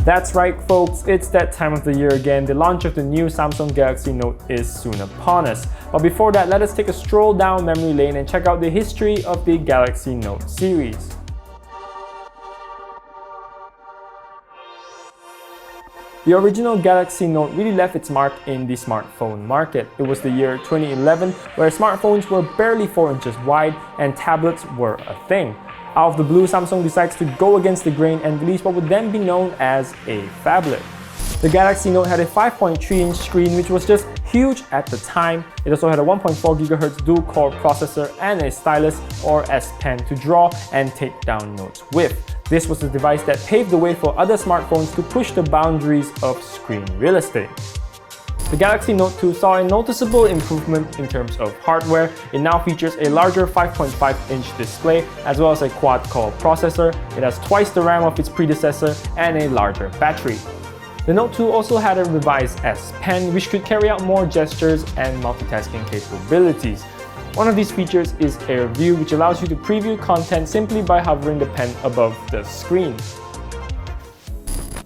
That's right folks, it's that time of the year again. The launch of the new Samsung Galaxy Note is soon upon us. But before that, let us take a stroll down memory lane and check out the history of the Galaxy Note series. The original Galaxy Note really left its mark in the smartphone market. It was the year 2011 where smartphones were barely 4 inches wide and tablets were a thing. Out of the blue, Samsung decides to go against the grain and release what would then be known as a phablet. The Galaxy Note had a 5.3-inch screen which was just huge at the time. It also had a 1.4 GHz dual-core processor and a stylus or S Pen to draw and take down notes with. This was the device that paved the way for other smartphones to push the boundaries of screen real estate. The Galaxy Note 2 saw a noticeable improvement in terms of hardware. It now features a larger 5.5-inch display as well as a quad-core processor. It has twice the RAM of its predecessor and a larger battery. The Note 2 also had a revised S Pen which could carry out more gestures and multitasking capabilities. One of these features is Air View, which allows you to preview content simply by hovering the pen above the screen.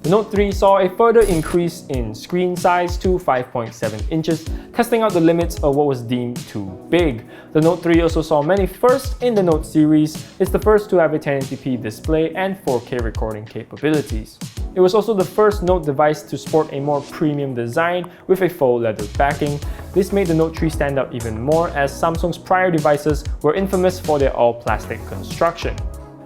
The Note 3 saw a further increase in screen size to 5.7 inches, testing out the limits of what was deemed too big. The Note 3 also saw many firsts in the Note series. It's the first to have a 1080p display and 4K recording capabilities. It was also the first Note device to sport a more premium design with a faux leather backing. This made the Note 3 stand out even more as Samsung's prior devices were infamous for their all-plastic construction.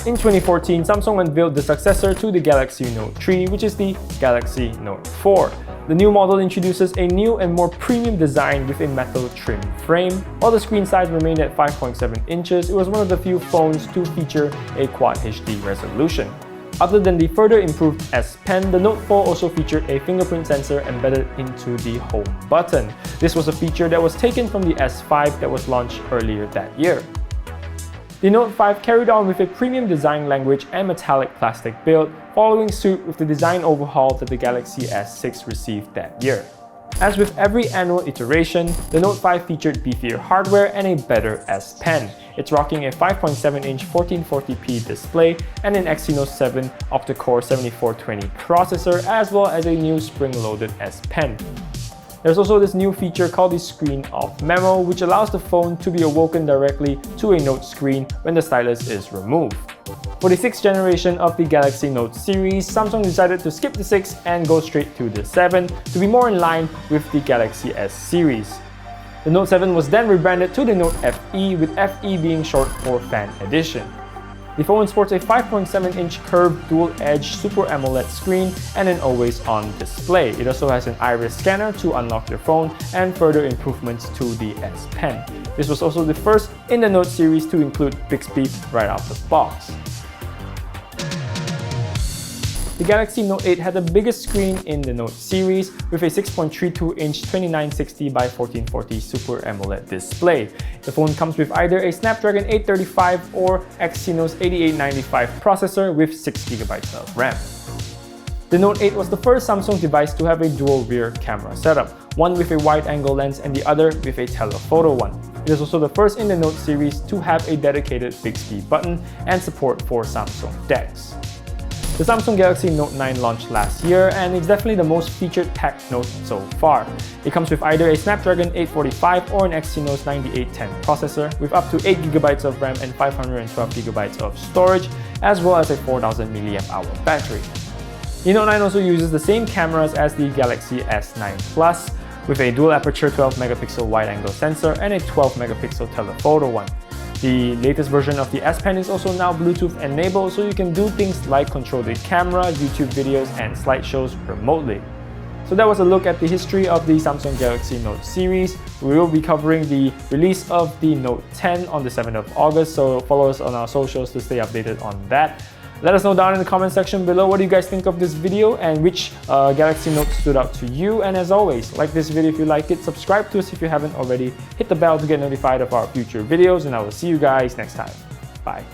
In 2014, Samsung unveiled the successor to the Galaxy Note 3, which is the Galaxy Note 4. The new model introduces a new and more premium design with a metal trim frame. While the screen size remained at 5.7 inches, it was one of the few phones to feature a Quad HD resolution. Other than the further improved S Pen, the Note 4 also featured a fingerprint sensor embedded into the home button. This was a feature that was taken from the S5 that was launched earlier that year. The Note 5 carried on with a premium design language and metallic plastic build, following suit with the design overhaul that the Galaxy S6 received that year. As with every annual iteration, the Note 5 featured beefier hardware and a better S Pen. It's rocking a 5.7-inch 1440p display and an Exynos 7 octa-core 7420 processor, as well as a new spring-loaded S Pen. There's also this new feature called the Screen Off Memo, which allows the phone to be awoken directly to a Note screen when the stylus is removed. For the 6th generation of the Galaxy Note series, Samsung decided to skip the 6 and go straight to the 7 to be more in line with the Galaxy S series. The Note 7 was then rebranded to the Note FE, with FE being short for Fan Edition. The phone sports a 5.7-inch curved dual-edge Super AMOLED screen and an always-on display. It also has an iris scanner to unlock your phone and further improvements to the S Pen. This was also the first in the Note series to include Bixby right out the box. The Galaxy Note 8 had the biggest screen in the Note series with a 6.32-inch 2960 by 1440 Super AMOLED display. The phone comes with either a Snapdragon 835 or Exynos 8895 processor with 6GB of RAM. The Note 8 was the first Samsung device to have a dual rear camera setup, one with a wide-angle lens and the other with a telephoto one. It is also the first in the Note series to have a dedicated Bixby button and support for Samsung DeX. The Samsung Galaxy Note 9 launched last year and it's definitely the most featured-packed Note so far. It comes with either a Snapdragon 845 or an Exynos 9810 processor with up to 8GB of RAM and 512GB of storage, as well as a 4000 mAh battery. The Note 9 also uses the same cameras as the Galaxy S9 Plus, with a dual aperture 12-megapixel wide-angle sensor and a 12-megapixel telephoto one. The latest version of the S Pen is also now Bluetooth enabled, so you can do things like control the camera, YouTube videos, and slideshows remotely. So that was a look at the history of the Samsung Galaxy Note series. We will be covering the release of the Note 10 on the 7th of August, so follow us on our socials to stay updated on that. Let us know down in the comment section below what do you guys think of this video and which Galaxy Note stood out to you. And as always, like this video if you like it, subscribe to us if you haven't already, hit the bell to get notified of our future videos, and I will see you guys next time. Bye.